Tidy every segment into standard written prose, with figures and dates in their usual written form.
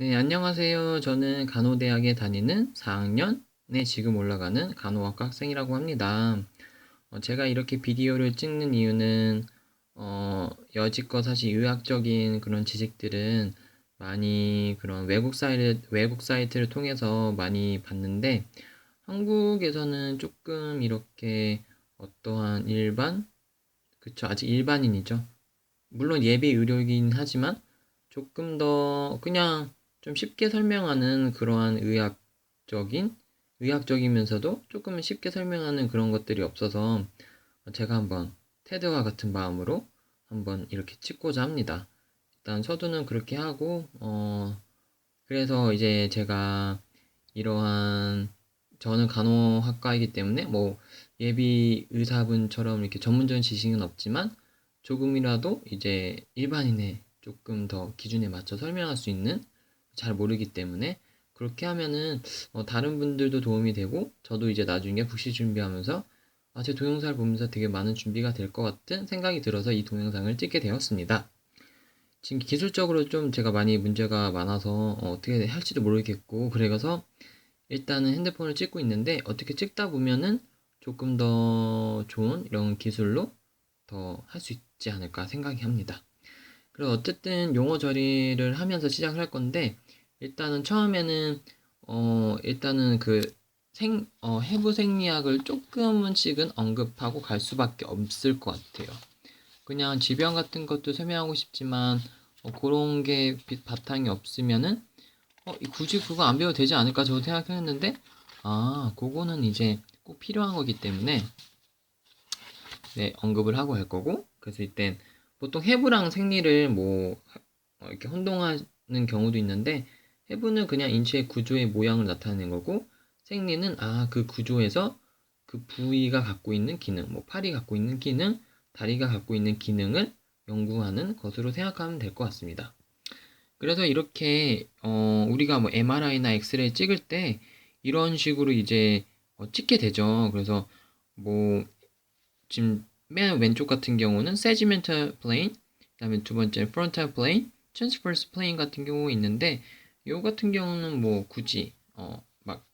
네, 안녕하세요. 저는 간호대학에 다니는 4학년에 지금 올라가는 간호학과 학생이라고 합니다. 제가 이렇게 비디오를 찍는 이유는, 여지껏 사실 의학적인 그런 지식들은 많이 그런 외국 사이트를 통해서 많이 봤는데, 한국에서는 조금 이렇게 어떠한 그쵸, 아직 일반인이죠. 물론 예비 의료이긴 하지만 조금 더 그냥 좀 쉽게 설명하는 그러한 의학적이면서도 조금 쉽게 설명하는 그런 것들이 없어서 제가 한번 테드와 같은 마음으로 한번 이렇게 찍고자 합니다. 일단 서두는 그렇게 하고, 그래서 이제 제가 이러한, 저는 간호학과이기 때문에 뭐 예비 의사분처럼 이렇게 전문적인 지식은 없지만 조금이라도 이제 일반인의 조금 더 기준에 맞춰 설명할 수 있는, 잘 모르기 때문에 그렇게 하면은 다른 분들도 도움이 되고 저도 이제 나중에 국시 준비하면서 제 동영상을 보면서 되게 많은 준비가 될 것 같은 생각이 들어서 이 동영상을 찍게 되었습니다. 지금 기술적으로 좀 제가 많이 문제가 많아서 어떻게 할지도 모르겠고, 그래서 일단은 핸드폰을 찍고 있는데 어떻게 찍다 보면은 조금 더 좋은 이런 기술로 더 할 수 있지 않을까 생각이 합니다. 그리고 어쨌든 용어 처리를 하면서 시작을 할 건데, 일단은 처음에는 일단은 해부 생리학을 조금씩은 언급하고 갈 수밖에 없을 것 같아요. 그냥 질병 같은 것도 설명하고 싶지만 그런 게 바탕이 없으면은 굳이 그거 안 배워도 되지 않을까 저도 생각했는데, 그거는 이제 꼭 필요한 거기 때문에 네, 언급을 하고 할 거고. 그래서 이땐 보통 해부랑 생리를 뭐 이렇게 혼동하는 경우도 있는데, 해부는 그냥 인체의 구조의 모양을 나타내는 거고, 생리는 그 구조에서 그 부위가 갖고 있는 기능, 뭐 팔이 갖고 있는 기능, 다리가 갖고 있는 기능을 연구하는 것으로 생각하면 될 것 같습니다. 그래서 이렇게 우리가 뭐 MRI나 엑스레이 찍을 때 이런 식으로 이제 찍게 되죠. 그래서 뭐 지금 맨 왼쪽 같은 경우는 세지멘탈 플레인, 그다음에 두 번째 프론탈 플레인, 트랜스버스 플레인 같은 경우 있는데, 요 같은 경우는 뭐 굳이 막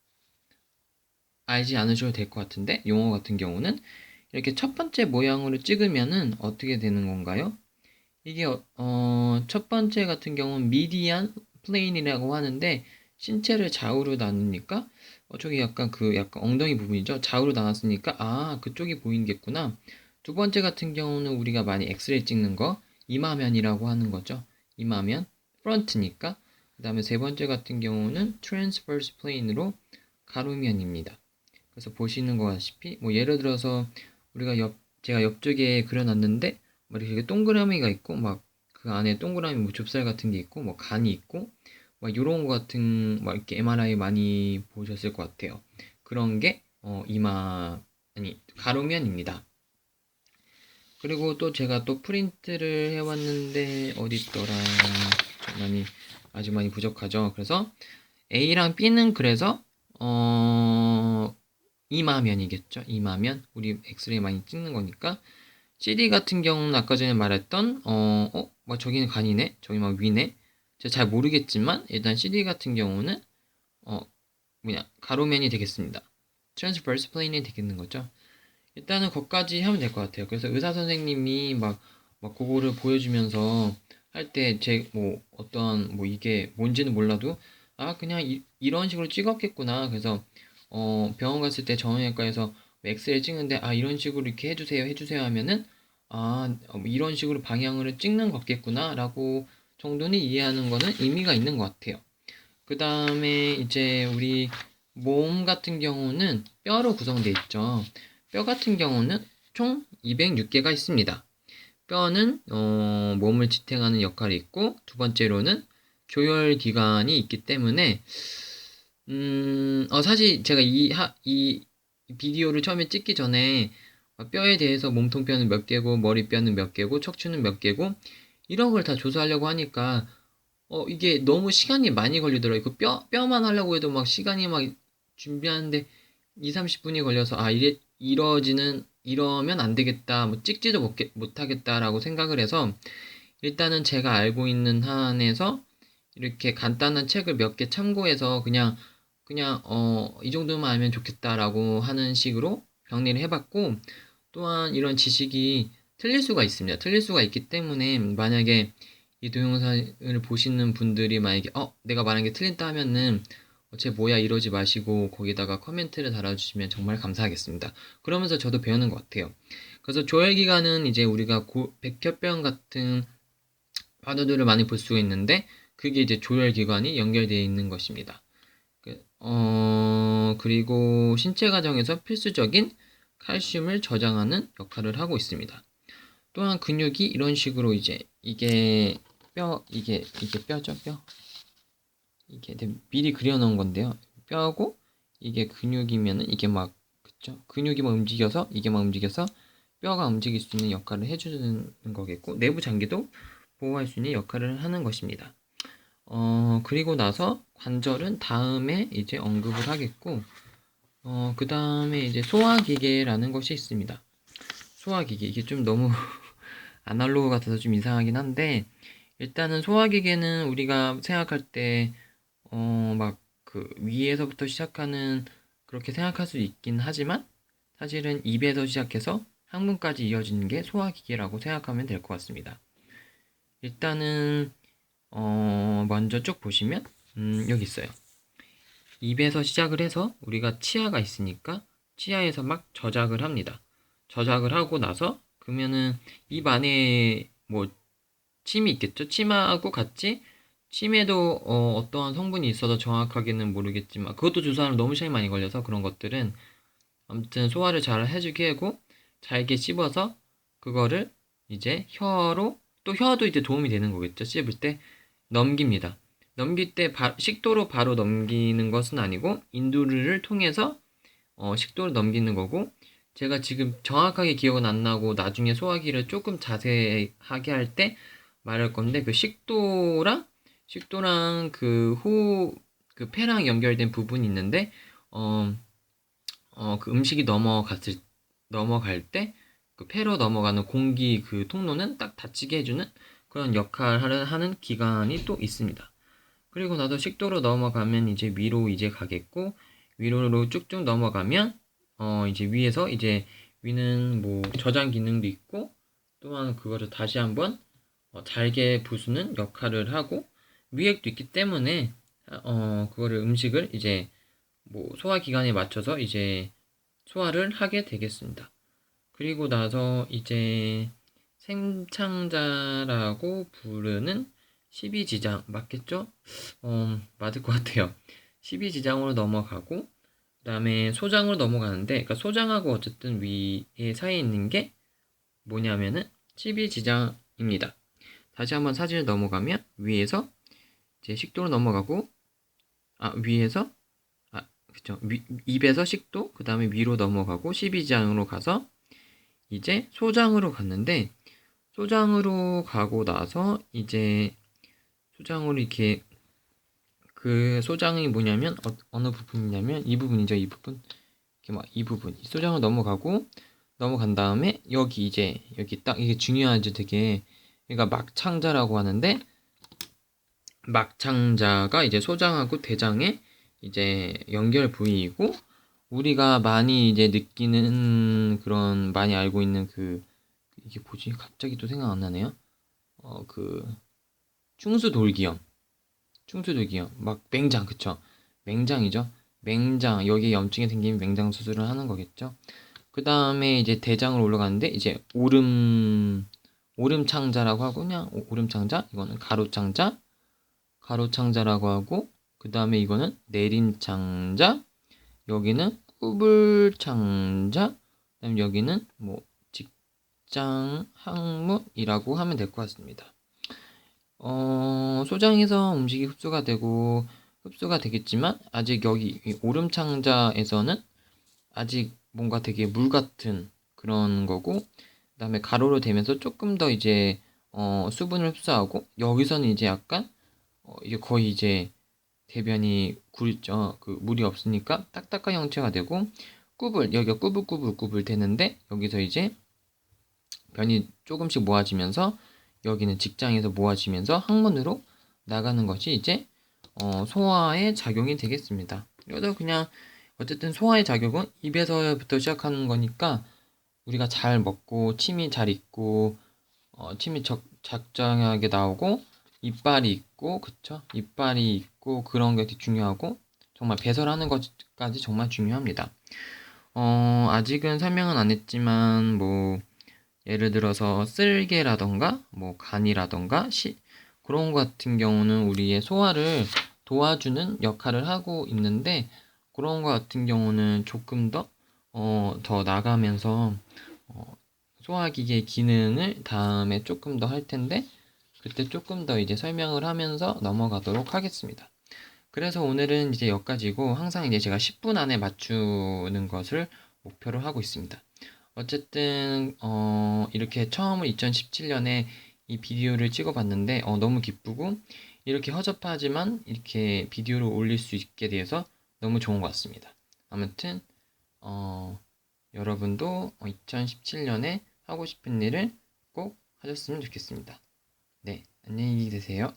알지 않으셔도 될 것 같은데, 용어 같은 경우는 이렇게 첫 번째 모양으로 찍으면은 어떻게 되는 건가요? 이게 첫 번째 같은 경우는 미디안 플레인이라고 하는데, 신체를 좌우로 나누니까 저기 약간 엉덩이 부분이죠. 좌우로 나눴으니까 그쪽이 보이겠구나. 두 번째 같은 경우는 우리가 많이 엑스레이 찍는 거 이마면이라고 하는 거죠. 이마면 프런트니까. 그다음에 세 번째 같은 경우는 트랜스버스 플레인으로 가로면입니다. 그래서 보시는 것 같이 뭐 예를 들어서 우리가 제가 옆쪽에 그려놨는데 뭐 이렇게 동그라미가 있고 막 그 안에 동그라미 뭐 좁쌀 같은 게 있고 뭐 간이 있고 막 요런 거 같은 막 이렇게 MRI 많이 보셨을 것 같아요. 그런 게 가로면입니다. 그리고 또 제가 또 프린트를 해왔는데 어디 있더라. 많이 아주 많이 부족하죠. 그래서 A랑 B는 그래서 이마면이겠죠. 이마면. 우리 엑스레이 많이 찍는 거니까. CD 같은 경우는 아까 전에 말했던 뭐 저기는 간이네. 저기 막 위네. 제가 잘 모르겠지만 일단 CD 같은 경우는 어 가로면이 되겠습니다. 트랜스버스 플레인이 되겠는 거죠. 일단은 거기까지 하면 될 것 같아요. 그래서 의사 선생님이 막 그거를 보여주면서 할 때 뭐 어떤 뭐 이게 뭔지는 몰라도 그냥 이런 식으로 찍었겠구나. 그래서 병원 갔을 때 정형외과에서 엑스레이 찍는데 이런 식으로 이렇게 해주세요 하면은 뭐 이런 식으로 방향으로 찍는 거겠구나라고 정도는 이해하는 거는 의미가 있는 것 같아요. 그 다음에 이제 우리 몸 같은 경우는 뼈로 구성되어 있죠. 뼈 같은 경우는 총 206개가 있습니다. 뼈는 몸을 지탱하는 역할이 있고, 두 번째로는 조혈기관이 있기 때문에 사실 제가 이 비디오를 처음에 찍기 전에 뼈에 대해서 몸통뼈는 몇 개고 머리뼈는 몇 개고 척추는 몇 개고 이런 걸 다 조사하려고 하니까 이게 너무 시간이 많이 걸리더라고요. 뼈만 하려고 해도 막 시간이 막 준비하는데 2, 30분이 걸려서 이러면 안 되겠다. 뭐 찍지도 못하겠다라고 생각을 해서 일단은 제가 알고 있는 한에서 이렇게 간단한 책을 몇 개 참고해서 그냥 이 정도만 알면 좋겠다라고 하는 식으로 정리를 해봤고, 또한 이런 지식이 틀릴 수가 있습니다. 틀릴 수가 있기 때문에 만약에 이 동영상을 보시는 분들이 만약에 내가 말한 게 틀린다 하면은 쟤 뭐야 이러지 마시고 거기다가 코멘트를 달아주시면 정말 감사하겠습니다. 그러면서 저도 배우는 것 같아요. 그래서 조혈기관은 이제 우리가 백혈병 같은 파도들을 많이 볼 수가 있는데 그게 이제 조혈기관이 연결되어 있는 것입니다. 그리고 신체 과정에서 필수적인 칼슘을 저장하는 역할을 하고 있습니다. 또한 근육이 이런 식으로 이제 이게 뼈죠, 뼈. 이게 미리 그려놓은 건데요. 뼈고 이게 근육이면은 이게 막 그쵸? 근육이 막 움직여서 이게 막 움직여서 뼈가 움직일 수 있는 역할을 해주는 거겠고 내부 장기도 보호할 수 있는 역할을 하는 것입니다. 그리고 나서 관절은 다음에 이제 언급을 하겠고 그 다음에 이제 소화기계라는 것이 있습니다. 소화기계 이게 좀 너무 아날로그 같아서 좀 이상하긴 한데 일단은 소화기계는 우리가 생각할 때 막 그 위에서부터 시작하는 그렇게 생각할 수 있긴 하지만 사실은 입에서 시작해서 항문까지 이어지는 게 소화기계라고 생각하면 될 것 같습니다. 일단은 먼저 쭉 보시면 여기 있어요. 입에서 시작을 해서 우리가 치아가 있으니까 치아에서 막 저작을 합니다. 저작을 하고 나서 그러면은 입 안에 뭐 침이 있겠죠? 침하고 같이 침에도 어떠한 성분이 있어서 정확하게는 모르겠지만 그것도 주사하면 너무 시간이 많이 걸려서 그런 것들은 아무튼 소화를 잘 해주게 하고 잘게 씹어서 그거를 이제 혀로 또 혀도 이제 도움이 되는 거겠죠. 씹을 때 넘깁니다. 넘길 때 식도로 바로 넘기는 것은 아니고 인두를 통해서 식도를 넘기는 거고 제가 지금 정확하게 기억은 안 나고 나중에 소화기를 조금 자세하게 할 때 말할 건데 그 식도랑 그 폐랑 연결된 부분이 있는데 그 음식이 넘어갈 때 그 폐로 넘어가는 공기 그 통로는 딱 닫히게 해주는 그런 역할을 하는 기관이 또 있습니다. 그리고 나서 식도로 넘어가면 이제 위로 이제 가겠고 위로 쭉쭉 넘어가면 이제 위에서 이제 위는 뭐 저장 기능도 있고 또한 그거를 다시 한번 잘게 부수는 역할을 하고 위액도 있기 때문에 그거를 음식을 이제 뭐 소화기관에 맞춰서 이제 소화를 하게 되겠습니다. 그리고 나서 이제 생창자라고 부르는 12지장 맞겠죠? 맞을 것 같아요. 12지장으로 넘어가고 그 다음에 소장으로 넘어가는데 그러니까 소장하고 어쨌든 위에 사이에 있는 게 뭐냐면은 12지장입니다. 다시 한번 사진을 넘어가면 위에서 이제 식도로 넘어가고 위에서 그쵸 입에서 식도 그 다음에 위로 넘어가고 12지장으로 가서 이제 소장으로 갔는데 소장으로 가고 나서 이제 소장으로 이렇게 그 소장이 뭐냐면 어느 부분이냐면 이 부분이죠. 이 부분 이렇게 막 이 부분 이 소장을 넘어간 다음에 여기 딱 이게 중요하죠. 되게 그러니까 막창자라고 하는데 막창자가 이제 소장하고 대장의 이제 연결 부위이고 우리가 많이 이제 느끼는 그런 많이 알고 있는 그 이게 뭐지? 갑자기 또 생각 안 나네요. 그 충수돌기염, 막 맹장 그쵸? 맹장이죠. 맹장 여기 염증이 생기면 맹장 수술을 하는 거겠죠. 그 다음에 이제 대장으로 올라가는데 이제 오름창자라고 하고 그냥 오름창자 이거는 가로창자라고 하고 그 다음에 이거는 내림창자 여기는 꾸불창자 그다음 여기는 뭐 직장 항문이라고 하면 될 것 같습니다. 소장에서 음식이 흡수가 되겠지만 아직 여기 오름창자에서는 아직 뭔가 되게 물 같은 그런 거고 그다음에 가로로 되면서 조금 더 이제 수분을 흡수하고 여기서는 이제 약간 이게 거의 이제 대변이 그 물이 없으니까 딱딱한 형체가 되고 여기가 꾸불꾸불 되는데 여기서 이제 변이 조금씩 모아지면서 여기는 직장에서 모아지면서 항문으로 나가는 것이 이제 소화의 작용이 되겠습니다. 이것도 그냥 어쨌든 소화의 작용은 입에서부터 시작하는 거니까 우리가 잘 먹고 침이 잘 있고 침이 적정하게 나오고 이빨이 있고 그쵸? 이빨이 있고 그런 게 되게 중요하고 정말 배설하는 것까지 정말 중요합니다. 아직은 설명은 안 했지만 뭐 예를 들어서 쓸개라던가 뭐 간이라던가 그런 것 같은 경우는 우리의 소화를 도와주는 역할을 하고 있는데 그런 것 같은 경우는 조금 더 나가면서 소화기계 기능을 다음에 조금 더 할 텐데 그때 조금 더 이제 설명을 하면서 넘어가도록 하겠습니다. 그래서 오늘은 이제 여기까지고 항상 이제 제가 10분 안에 맞추는 것을 목표로 하고 있습니다. 어쨌든 이렇게 처음으로 2017년에 이 비디오를 찍어봤는데 너무 기쁘고 이렇게 허접하지만 이렇게 비디오를 올릴 수 있게 돼서 너무 좋은 것 같습니다. 아무튼 여러분도 2017년에 하고 싶은 일을 꼭 하셨으면 좋겠습니다. 네, 안녕히 계세요.